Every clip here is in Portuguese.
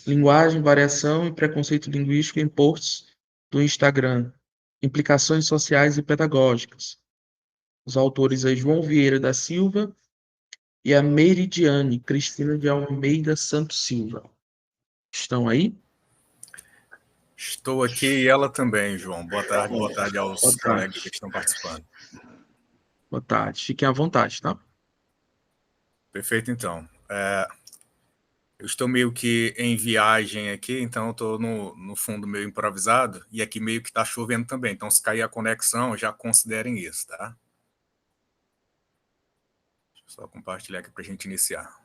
Linguagem, variação e preconceito linguístico em posts do Instagram. Implicações sociais e pedagógicas. Os autores aí, João Vieira da Silva e a Meridiane Cristina de Almeida Santos Silva. Estão aí? Estou aqui e ela também, João. Boa tarde aos colegas que estão participando. Boa tarde. Fiquem à vontade, tá? Perfeito, então. Eu estou meio que em viagem aqui, então eu estou no fundo meio improvisado, e aqui meio que está chovendo também. Então, se cair a conexão, já considerem isso, tá? Deixa eu só compartilhar aqui para a gente iniciar.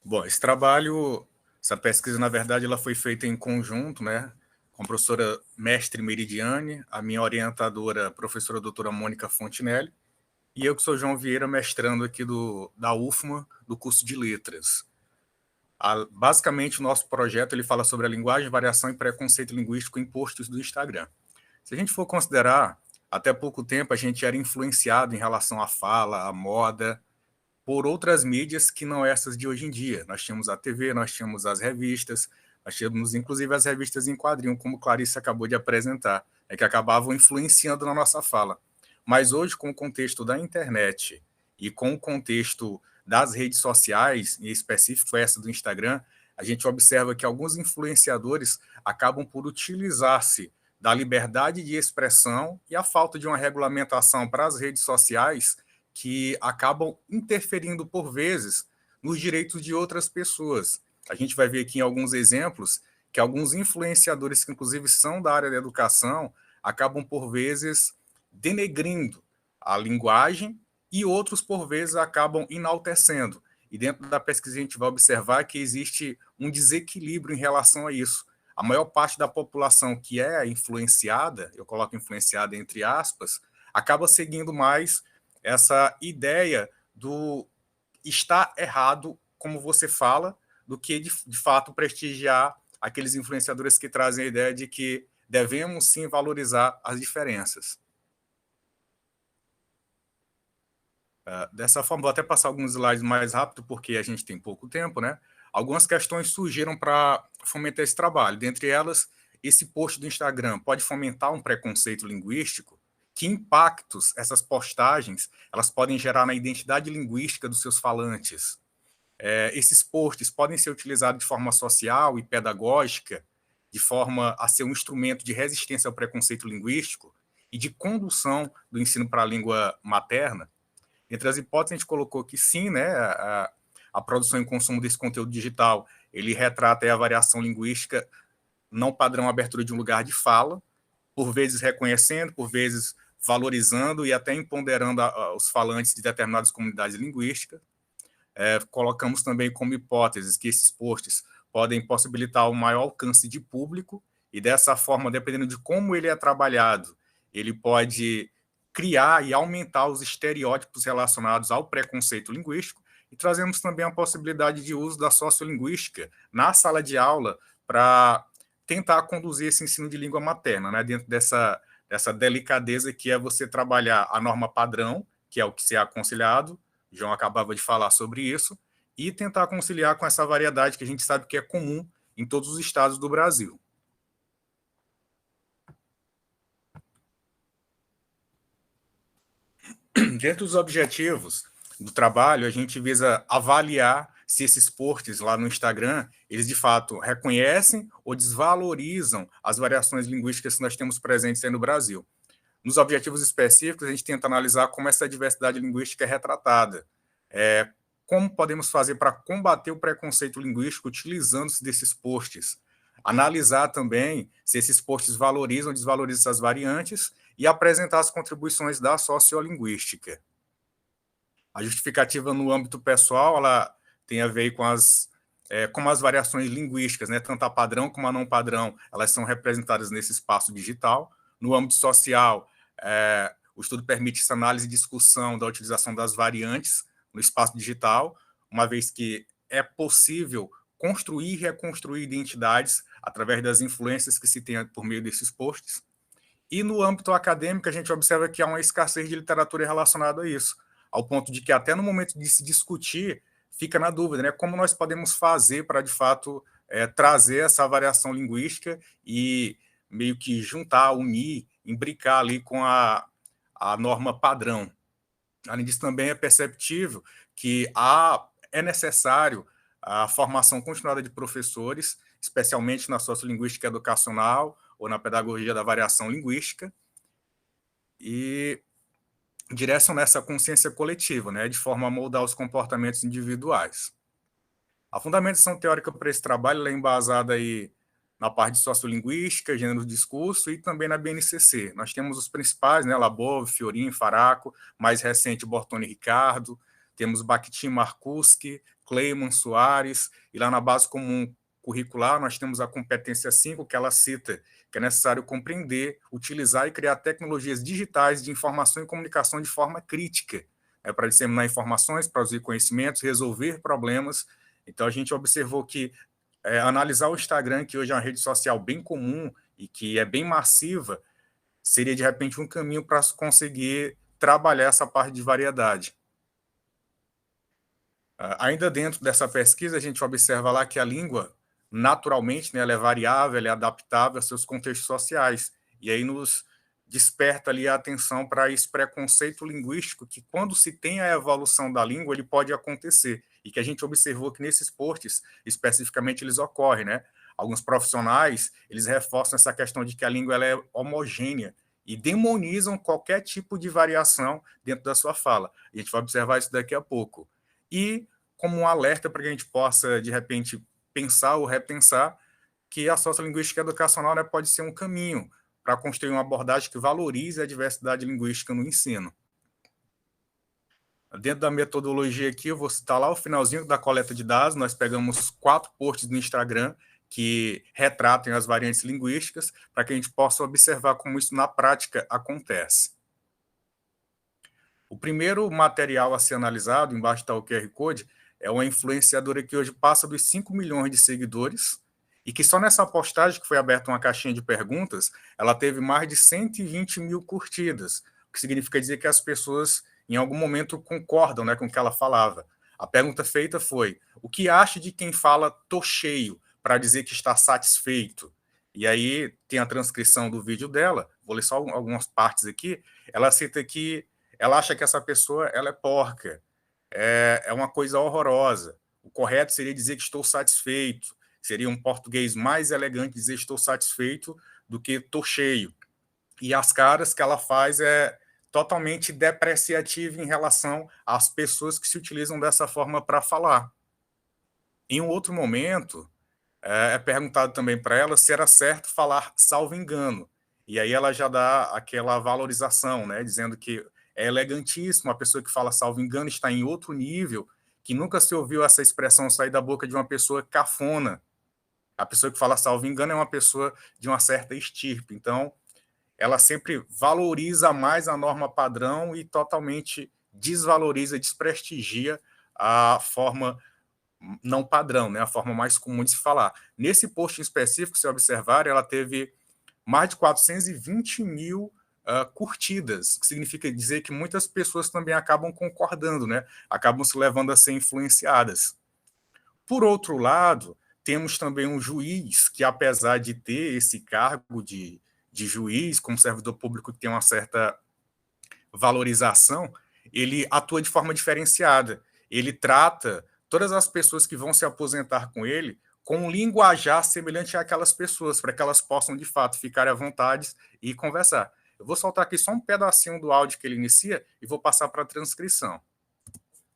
Bom, essa pesquisa, na verdade, ela foi feita em conjunto, né, com a professora mestre Meridiane, a minha orientadora, a professora doutora Mônica Fontinelli, e eu que sou João Vieira, mestrando aqui da UFMA, do curso de Letras. Basicamente, o nosso projeto ele fala sobre a linguagem, variação e preconceito linguístico em posts do Instagram. Se a gente for considerar, até pouco tempo a gente era influenciado em relação à fala, à moda, por outras mídias que não essas de hoje em dia. Nós tínhamos a TV, nós tínhamos as revistas, nós tínhamos inclusive as revistas em quadrinho, como Clarice acabou de apresentar, que acabavam influenciando na nossa fala. Mas hoje, com o contexto da internet e com o contexto das redes sociais, em específico essa do Instagram, a gente observa que alguns influenciadores acabam por utilizar-se da liberdade de expressão e a falta de uma regulamentação para as redes sociais que acabam interferindo, por vezes, nos direitos de outras pessoas. A gente vai ver aqui em alguns exemplos que alguns influenciadores, que inclusive são da área da educação, acabam, por vezes, denegrindo a linguagem e outros, por vezes, acabam enaltecendo. E dentro da pesquisa a gente vai observar que existe um desequilíbrio em relação a isso. A maior parte da população que é influenciada, eu coloco influenciada entre aspas, acaba seguindo mais essa ideia do estar errado, como você fala, do que, de fato, prestigiar aqueles influenciadores que trazem a ideia de que devemos, sim, valorizar as diferenças. Dessa forma, vou até passar alguns slides mais rápido, porque a gente tem pouco tempo, né? Algumas questões surgiram para fomentar esse trabalho. Dentre elas, esse post do Instagram pode fomentar um preconceito linguístico? Que impactos essas postagens elas podem gerar na identidade linguística dos seus falantes? Esses posts podem ser utilizados de forma social e pedagógica, de forma a ser um instrumento de resistência ao preconceito linguístico e de condução do ensino para a língua materna? Entre as hipóteses, a gente colocou que sim, né, a produção e consumo desse conteúdo digital, ele retrata a variação linguística não padrão abertura de um lugar de fala, por vezes reconhecendo, por vezes valorizando e até empoderando os falantes de determinadas comunidades linguísticas. Colocamos também como hipóteses que esses posts podem possibilitar um maior alcance de público e, dessa forma, dependendo de como ele é trabalhado, ele pode criar e aumentar os estereótipos relacionados ao preconceito linguístico, e trazemos também a possibilidade de uso da sociolinguística na sala de aula para tentar conduzir esse ensino de língua materna, né, dentro dessa delicadeza que é você trabalhar a norma padrão, que é o que se é aconselhado, João acabava de falar sobre isso, e tentar conciliar com essa variedade que a gente sabe que é comum em todos os estados do Brasil. Dentro dos objetivos do trabalho, a gente visa avaliar se esses posts lá no Instagram, eles de fato reconhecem ou desvalorizam as variações linguísticas que nós temos presentes aí no Brasil. Nos objetivos específicos, a gente tenta analisar como essa diversidade linguística é retratada, como podemos fazer para combater o preconceito linguístico utilizando-se desses posts, analisar também se esses posts valorizam ou desvalorizam essas variantes e apresentar as contribuições da sociolinguística. A justificativa no âmbito pessoal, ela tem a ver com como as variações linguísticas, né, tanto a padrão como a não padrão, elas são representadas nesse espaço digital. No âmbito social, o estudo permite essa análise e discussão da utilização das variantes no espaço digital, uma vez que é possível construir e reconstruir identidades através das influências que se tem por meio desses posts. E no âmbito acadêmico, a gente observa que há uma escassez de literatura relacionada a isso, ao ponto de que até no momento de se discutir, fica na dúvida, né? Como nós podemos fazer para, de fato, trazer essa variação linguística e meio que juntar, unir, imbricar ali com a norma padrão. Além disso, também é perceptível que é necessário a formação continuada de professores, especialmente na sociolinguística educacional ou na pedagogia da variação linguística, e direcionar essa consciência coletiva, né, de forma a moldar os comportamentos individuais. A fundamentação teórica para esse trabalho é embasada aí na parte de sociolinguística, gênero do discurso e também na BNCC. Nós temos os principais, né, Labov, Fiorin, Faraco, mais recente Bortoni e Ricardo, temos Bakhtin, Marcuski, Kleiman, Soares, e lá na base comum curricular nós temos a competência 5, que ela cita que é necessário compreender, utilizar e criar tecnologias digitais de informação e comunicação de forma crítica, para disseminar informações, produzir conhecimentos, resolver problemas. Então, a gente observou que analisar o Instagram, que hoje é uma rede social bem comum e que é bem massiva, seria, de repente, um caminho para conseguir trabalhar essa parte de variedade. Ainda dentro dessa pesquisa, a gente observa lá que a língua, naturalmente, né, ela é variável, ela é adaptável aos seus contextos sociais, e aí nos desperta ali a atenção para esse preconceito linguístico que, quando se tem a evolução da língua, ele pode acontecer, e que a gente observou que nesses posts, especificamente, eles ocorrem, né? Alguns profissionais, eles reforçam essa questão de que a língua ela é homogênea, e demonizam qualquer tipo de variação dentro da sua fala. A gente vai observar isso daqui a pouco. E como um alerta para que a gente possa, de repente, pensar ou repensar que a sociolinguística educacional, né, pode ser um caminho para construir uma abordagem que valorize a diversidade linguística no ensino. Dentro da metodologia aqui, eu vou citar lá o finalzinho da coleta de dados, nós pegamos 4 posts no Instagram que retratam as variantes linguísticas, para que a gente possa observar como isso na prática acontece. O primeiro material a ser analisado, embaixo está o QR Code, é uma influenciadora que hoje passa dos 5 milhões de seguidores e que só nessa postagem, que foi aberta uma caixinha de perguntas, ela teve mais de 120 mil curtidas, o que significa dizer que as pessoas, em algum momento, concordam, né, com o que ela falava. A pergunta feita foi: o que acha de quem fala "tô cheio" para dizer que está satisfeito? E aí tem a transcrição do vídeo dela, vou ler só algumas partes aqui. Ela cita que ela acha que essa pessoa ela é porca, é uma coisa horrorosa. O correto seria dizer que estou satisfeito. Seria um português mais elegante dizer estou satisfeito do que estou cheio. E as caras que ela faz é totalmente depreciativa em relação às pessoas que se utilizam dessa forma para falar. Em um outro momento, é perguntado também para ela se era certo falar salvo engano. E aí ela já dá aquela valorização, né, dizendo que é elegantíssimo, a pessoa que fala salvo engano está em outro nível, que nunca se ouviu essa expressão sair da boca de uma pessoa cafona. A pessoa que fala salvo engano é uma pessoa de uma certa estirpe. Então, ela sempre valoriza mais a norma padrão e totalmente desvaloriza, desprestigia a forma não padrão, né, a forma mais comum de se falar. Nesse post em específico, se observar, ela teve mais de 420 mil curtidas, que significa dizer que muitas pessoas também acabam concordando, né, acabam se levando a ser influenciadas. Por outro lado, temos também um juiz que, apesar de ter esse cargo de juiz, como servidor público que tem uma certa valorização, ele atua de forma diferenciada. Ele trata todas as pessoas que vão se aposentar com ele com um linguajar semelhante àquelas pessoas, para que elas possam, de fato, ficar à vontade e conversar. Eu vou soltar aqui só um pedacinho do áudio que ele inicia e vou passar para a transcrição.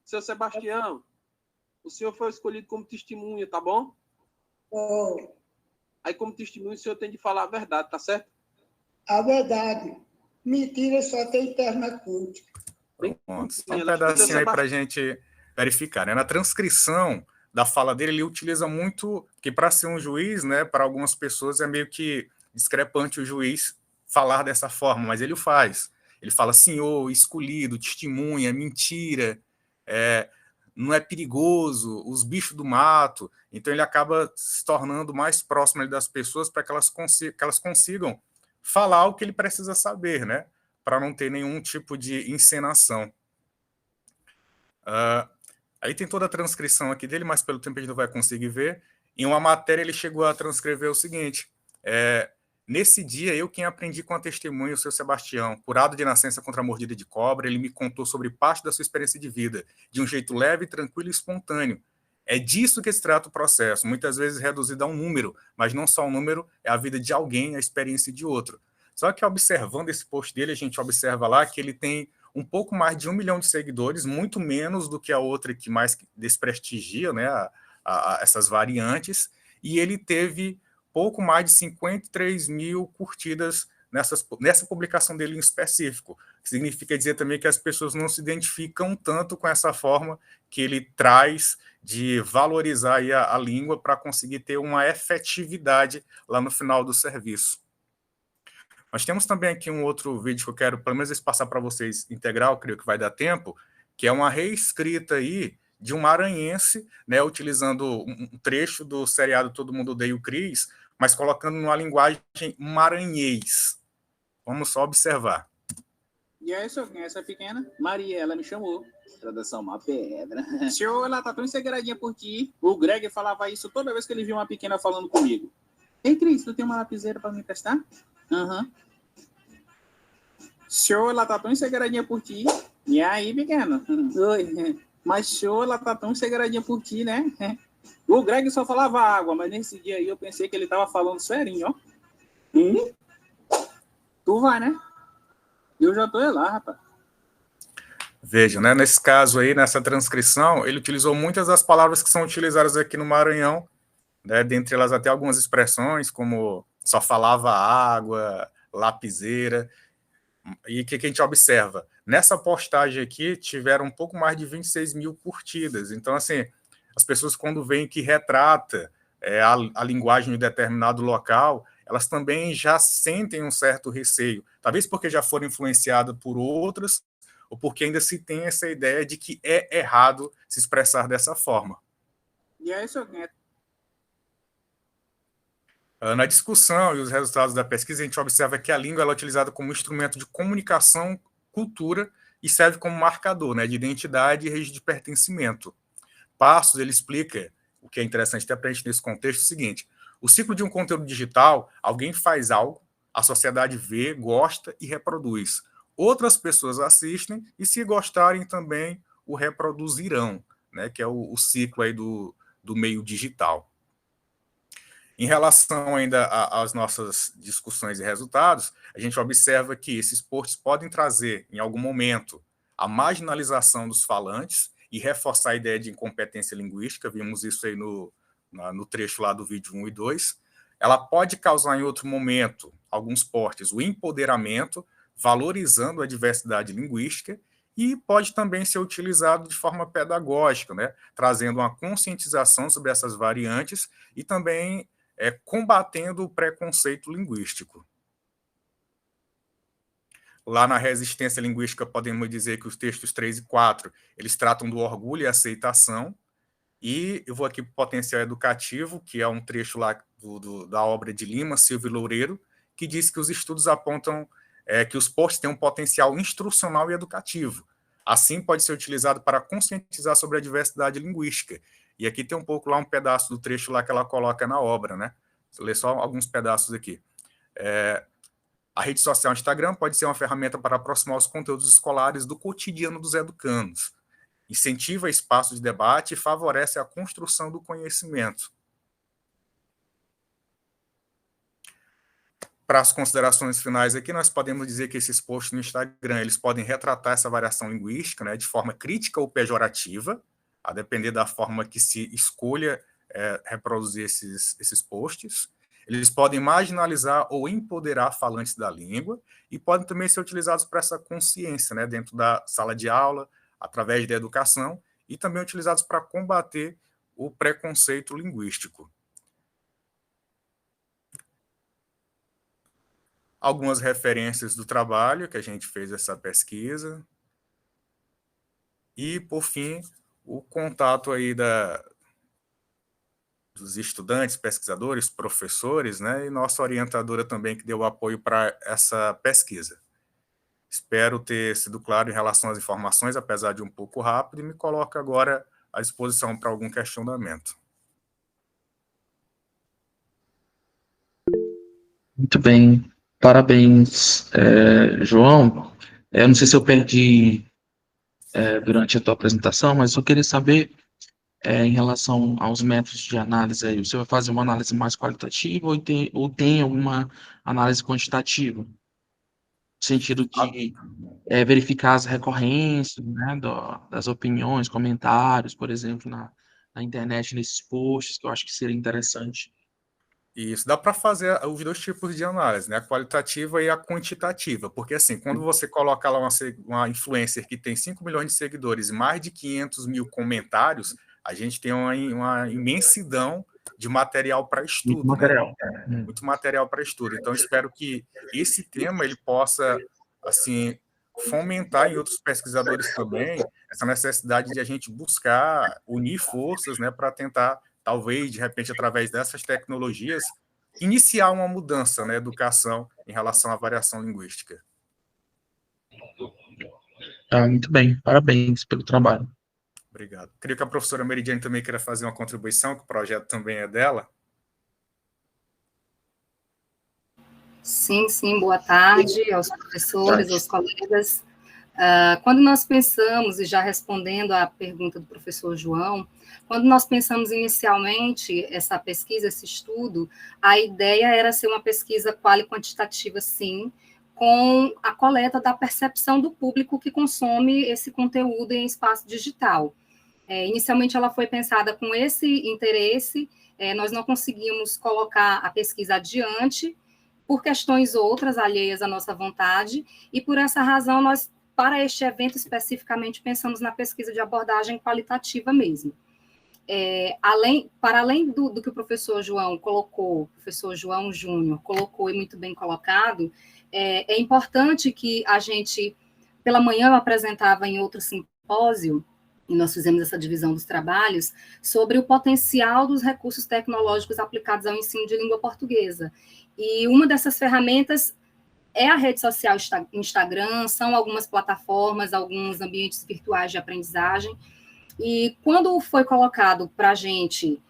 Seu Sebastião, o senhor foi escolhido como testemunha, tá bom? Aí, como testemunha, o senhor tem de falar a verdade, tá certo? A verdade. Mentira só tem perna curta. Pronto, só um pedacinho aí para a gente verificar, né? Na transcrição da fala dele, ele utiliza muito, que para ser um juiz, né, para algumas pessoas é meio que discrepante o juiz falar dessa forma, mas ele o faz. Ele fala senhor, escolhido, testemunha, mentira. não é perigoso, os bichos do mato. Então, ele acaba se tornando mais próximo ali das pessoas para que elas consigam falar o que ele precisa saber, né? Para não ter nenhum tipo de encenação. Aí tem toda a transcrição aqui dele, mas pelo tempo a gente não vai conseguir ver. Em uma matéria, ele chegou a transcrever o seguinte: nesse dia, eu quem aprendi com a testemunha, o seu Sebastião, curado de nascença contra a mordida de cobra, ele me contou sobre parte da sua experiência de vida, de um jeito leve, tranquilo e espontâneo. É disso que se trata o processo, muitas vezes reduzido a um número, mas não só um número, é a vida de alguém, a experiência de outro. Só que observando esse post dele, a gente observa lá que ele tem um pouco mais de 1 milhão de seguidores, muito menos do que a outra que mais desprestigia, né, essas variantes, e ele teve pouco mais de 53 mil curtidas nessa publicação dele em específico. Significa dizer também que as pessoas não se identificam tanto com essa forma que ele traz de valorizar aí a língua para conseguir ter uma efetividade lá no final do serviço. Nós temos também aqui um outro vídeo que eu quero, pelo menos, passar para vocês integral, creio que vai dar tempo, que é uma reescrita aí de um maranhense, né, utilizando um trecho do seriado Todo Mundo Odeia o Chris, mas colocando numa linguagem maranhês. Vamos só observar. E aí, senhor, quem é essa pequena? Maria, ela me chamou. Tradução, uma pedra. Senhor, ela tá tão ensegradinha por ti. O Greg falava isso toda vez que ele via uma pequena falando comigo. Ei, Cris, tu tem uma lapiseira para me emprestar? Aham. Senhor, ela tá tão ensegradinha por ti. E aí, pequeno? Oi. Mas, senhor, ela tá tão ensegradinha por ti, né? O Greg só falava água, mas nesse dia aí eu pensei que ele tava falando serinho, ó. Tu vai, né? Eu já tô lá, rapaz. Veja, né? Nesse caso aí, nessa transcrição, ele utilizou muitas das palavras que são utilizadas aqui no Maranhão, né? Dentre elas até algumas expressões, como só falava água, lapiseira. E o que a gente observa? Nessa postagem aqui, tiveram um pouco mais de 26 mil curtidas. Então, assim, as pessoas, quando veem que retrata a linguagem de determinado local, elas também já sentem um certo receio. Talvez porque já foram influenciadas por outras, ou porque ainda se tem essa ideia de que é errado se expressar dessa forma. E aí, senhor Neto? Na discussão e os resultados da pesquisa, a gente observa que a língua é utilizada como instrumento de comunicação, cultura, e serve como marcador, né, de identidade e registro de pertencimento. Passos, ele explica, o que é interessante até para a gente nesse contexto, é o seguinte: o ciclo de um conteúdo digital, alguém faz algo, a sociedade vê, gosta e reproduz. Outras pessoas assistem e, se gostarem, também o reproduzirão, né, que é o ciclo aí do meio digital. Em relação ainda às nossas discussões e resultados, a gente observa que esses posts podem trazer, em algum momento, a marginalização dos falantes e reforçar a ideia de incompetência linguística. Vimos isso aí no trecho lá do vídeo 1 e 2. Ela pode causar, em outro momento, alguns posts, o empoderamento, valorizando a diversidade linguística, e pode também ser utilizado de forma pedagógica, né, trazendo uma conscientização sobre essas variantes e também combatendo o preconceito linguístico. Lá na resistência linguística, podemos dizer que os textos 3 e 4, eles tratam do orgulho e aceitação, e eu vou aqui para o potencial educativo, que é um trecho lá da obra de Lima, Silva e Loureiro, que diz que os estudos apontam que os posts têm um potencial instrucional e educativo. Assim, pode ser utilizado para conscientizar sobre a diversidade linguística. E aqui tem um pouco lá, um pedaço do trecho lá que ela coloca na obra, né? Vou ler só alguns pedaços aqui. A rede social Instagram pode ser uma ferramenta para aproximar os conteúdos escolares do cotidiano dos educandos. Incentiva espaço de debate e favorece a construção do conhecimento. Para as considerações finais aqui, nós podemos dizer que esses posts no Instagram, eles podem retratar essa variação linguística, né, de forma crítica ou pejorativa, a depender da forma que se escolha reproduzir esses posts. Eles podem marginalizar ou empoderar falantes da língua e podem também ser utilizados para essa consciência, né, dentro da sala de aula, através da educação, e também utilizados para combater o preconceito linguístico. Algumas referências do trabalho que a gente fez essa pesquisa. E, por fim, o contato aí dos estudantes, pesquisadores, professores, né, e nossa orientadora também, que deu apoio para essa pesquisa. Espero ter sido claro em relação às informações, apesar de um pouco rápido, e me coloco agora à disposição para algum questionamento. Muito bem, parabéns, João. Eu não sei se eu perdi durante a tua apresentação, mas eu queria saber, em relação aos métodos de análise aí, você vai fazer uma análise mais qualitativa ou tem alguma análise quantitativa? No sentido de verificar as recorrências, né, das opiniões, comentários, por exemplo, na internet, nesses posts, que eu acho que seria interessante. Isso, dá para fazer os dois tipos de análise, né? A qualitativa e a quantitativa, porque assim, quando você coloca lá uma influencer que tem 5 milhões de seguidores e mais de 500 mil comentários, a gente tem uma imensidão de material para estudo, Muito né? material. Muito material para estudo. Então, espero que esse tema ele possa, assim, fomentar em outros pesquisadores também essa necessidade de a gente buscar unir forças, né, para tentar, talvez, de repente, através dessas tecnologias, iniciar uma mudança na educação em relação à variação linguística. Muito bem, parabéns pelo trabalho. Obrigado. Queria que a professora Meridiane também queira fazer uma contribuição, que o projeto também é dela. Sim, boa tarde aos professores, aos colegas. Quando nós pensamos, e já respondendo à pergunta do professor João, quando nós pensamos inicialmente essa pesquisa, esse estudo, a ideia era ser uma pesquisa quali-quantitativa, sim, com a coleta da percepção do público que consome esse conteúdo em espaço digital. Inicialmente ela foi pensada com esse interesse, nós não conseguimos colocar a pesquisa adiante, por questões outras, alheias à nossa vontade, e por essa razão nós, para este evento especificamente, pensamos na pesquisa de abordagem qualitativa mesmo. Para além do que o professor João colocou, o professor João Júnior colocou e muito bem colocado, é importante que a gente, pela manhã eu apresentava em outro simpósio, e nós fizemos essa divisão dos trabalhos, sobre o potencial dos recursos tecnológicos aplicados ao ensino de língua portuguesa. E uma dessas ferramentas é a rede social Instagram, são algumas plataformas, alguns ambientes virtuais de aprendizagem. E quando foi colocado para a gente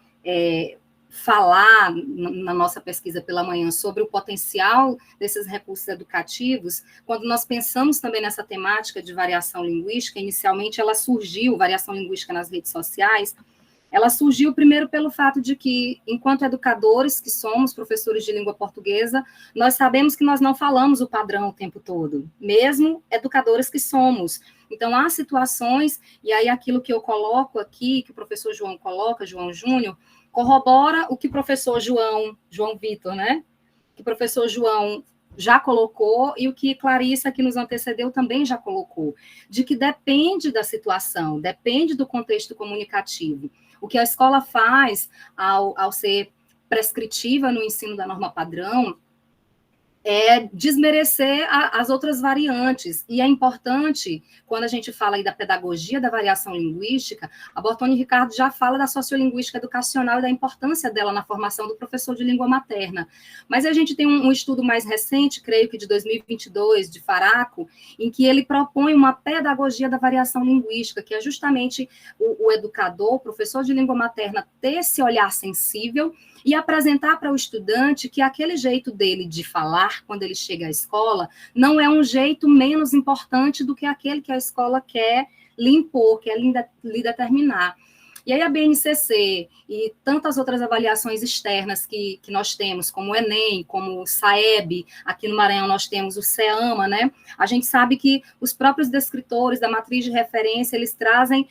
falar na nossa pesquisa pela manhã sobre o potencial desses recursos educativos, quando nós pensamos também nessa temática de variação linguística, inicialmente ela surgiu, variação linguística nas redes sociais, ela surgiu primeiro pelo fato de que, enquanto educadores que somos, professores de língua portuguesa, nós sabemos que nós não falamos o padrão o tempo todo, mesmo educadores que somos. Então, há situações, e aí aquilo que eu coloco aqui, que o professor João coloca, João Júnior, corrobora o que o professor João Vitor, né? Que o professor João já colocou e o que Clarissa, que nos antecedeu, também já colocou, de que depende da situação, depende do contexto comunicativo. O que a escola faz ao ser prescritiva no ensino da norma padrão é desmerecer as outras variantes. E é importante, quando a gente fala aí da pedagogia da variação linguística, a Bortoni Ricardo já fala da sociolinguística educacional e da importância dela na formação do professor de língua materna. Mas a gente tem um estudo mais recente, creio que de 2022, de Faraco, em que ele propõe uma pedagogia da variação linguística, que é justamente o educador, o professor de língua materna, ter esse olhar sensível e apresentar para o estudante que aquele jeito dele de falar, quando ele chega à escola, não é um jeito menos importante do que aquele que a escola quer lhe impor, quer lhe determinar. E aí a BNCC e tantas outras avaliações externas que nós temos, como o Enem, como o SAEB, aqui no Maranhão nós temos o CEAMA, né? A gente sabe que os próprios descritores da matriz de referência, eles trazem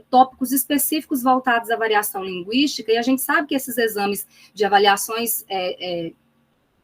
tópicos específicos voltados à variação linguística, e a gente sabe que esses exames de avaliações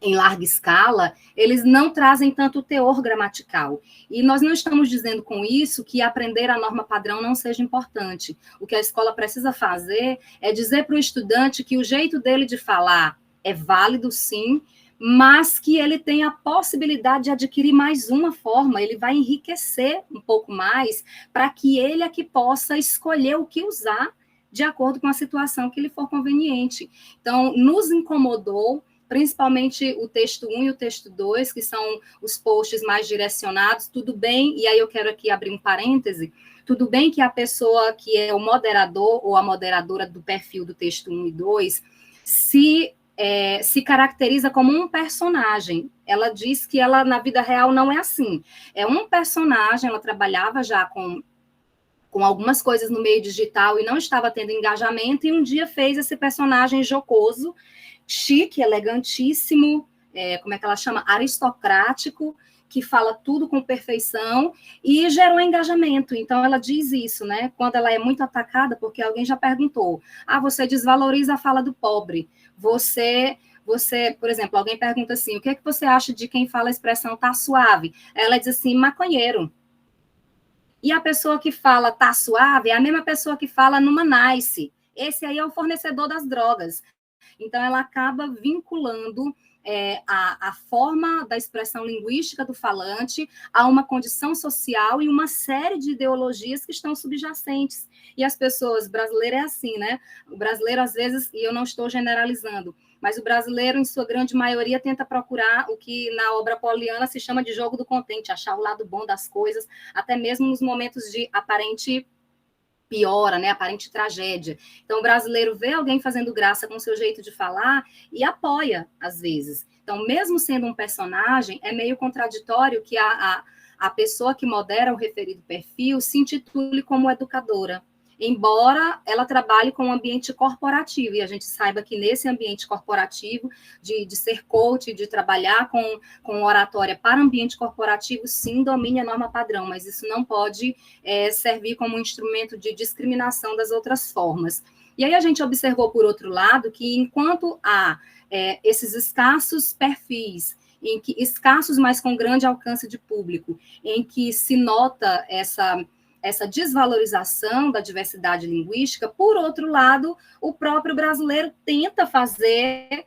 em larga escala, eles não trazem tanto teor gramatical. E nós não estamos dizendo com isso que aprender a norma padrão não seja importante. O que a escola precisa fazer é dizer para o estudante que o jeito dele de falar é válido, sim, mas que ele tem a possibilidade de adquirir mais uma forma, ele vai enriquecer um pouco mais para que ele é que possa escolher o que usar de acordo com a situação que lhe for conveniente. Então, nos incomodou, principalmente o texto 1 e o texto 2, que são os posts mais direcionados, tudo bem, e aí eu quero aqui abrir um parêntese, tudo bem que a pessoa que é o moderador ou a moderadora do perfil do texto 1 e 2 se caracteriza como um personagem. Ela diz que ela, na vida real, não é assim. É um personagem, ela trabalhava já com algumas coisas no meio digital e não estava tendo engajamento, e um dia fez esse personagem jocoso, chique, elegantíssimo, como é que ela chama? Aristocrático, que fala tudo com perfeição, e gerou engajamento. Então, ela diz isso, né? Quando ela é muito atacada, porque alguém já perguntou, você desvaloriza a fala do pobre, você, por exemplo, alguém pergunta assim, o que é que você acha de quem fala a expressão tá suave? Ela diz assim, maconheiro. E a pessoa que fala tá suave é a mesma pessoa que fala numa nice. Esse aí é o fornecedor das drogas. Então, ela acaba vinculando a forma da expressão linguística do falante a uma condição social e uma série de ideologias que estão subjacentes. E as pessoas, brasileiro é assim, né? O brasileiro, às vezes, e eu não estou generalizando, mas o brasileiro, em sua grande maioria, tenta procurar o que na obra pauliana se chama de jogo do contente, achar o lado bom das coisas, até mesmo nos momentos de aparente piora, né, aparente tragédia. Então, o brasileiro vê alguém fazendo graça com o seu jeito de falar e apoia, às vezes. Então, mesmo sendo um personagem, é meio contraditório que a pessoa que modera o referido perfil se intitule como educadora, embora ela trabalhe com um ambiente corporativo, e a gente saiba que nesse ambiente corporativo, de ser coach, de trabalhar com oratória para ambiente corporativo, sim, domine a norma padrão, mas isso não pode servir como um instrumento de discriminação das outras formas. E aí a gente observou, por outro lado, que enquanto há esses escassos perfis, escassos, mas com grande alcance de público, em que se nota essa desvalorização da diversidade linguística, por outro lado, o próprio brasileiro tenta fazer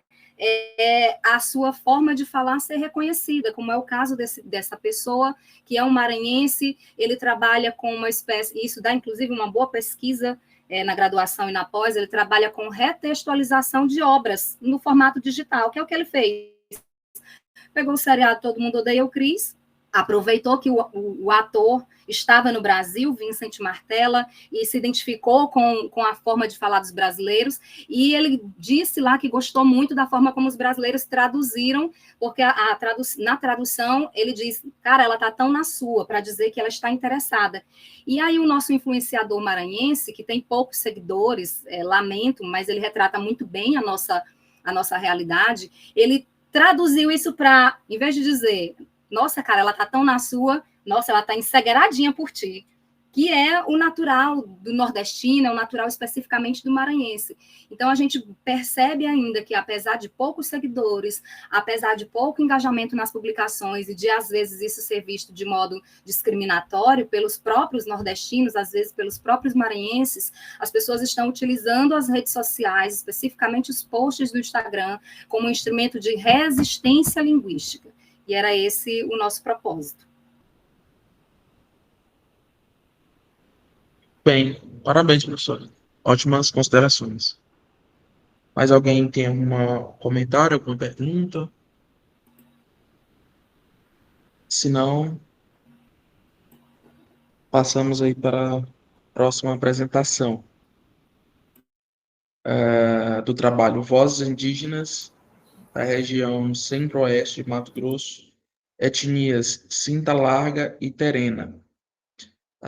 a sua forma de falar ser reconhecida, como é o caso dessa pessoa, que é um maranhense, ele trabalha com uma espécie, isso dá inclusive uma boa pesquisa na graduação e na pós, ele trabalha com retextualização de obras no formato digital, que é o que ele fez. Pegou o seriado Todo Mundo Odeia o Chris, aproveitou que o ator estava no Brasil, Vincent Martella, e se identificou com a forma de falar dos brasileiros, e ele disse lá que gostou muito da forma como os brasileiros traduziram, porque na tradução ele diz, cara, ela está tão na sua, para dizer que ela está interessada. E aí o nosso influenciador maranhense, que tem poucos seguidores, lamento, mas ele retrata muito bem a nossa realidade, ele traduziu isso para, em vez de dizer, nossa, cara, ela tá tão na sua, nossa, ela tá encegueiradinha por ti, que é o natural do nordestino, é o natural especificamente do maranhense. Então, a gente percebe ainda que, apesar de poucos seguidores, apesar de pouco engajamento nas publicações, e de, às vezes, isso ser visto de modo discriminatório pelos próprios nordestinos, às vezes pelos próprios maranhenses, as pessoas estão utilizando as redes sociais, especificamente os posts do Instagram, como um instrumento de resistência linguística. E era esse o nosso propósito. Bem, parabéns, professor. Ótimas considerações. Mais alguém tem algum comentário, alguma pergunta? Se não, passamos aí para a próxima apresentação do trabalho Vozes Indígenas da região Centro-Oeste de Mato Grosso, etnias Cinta Larga e Terena.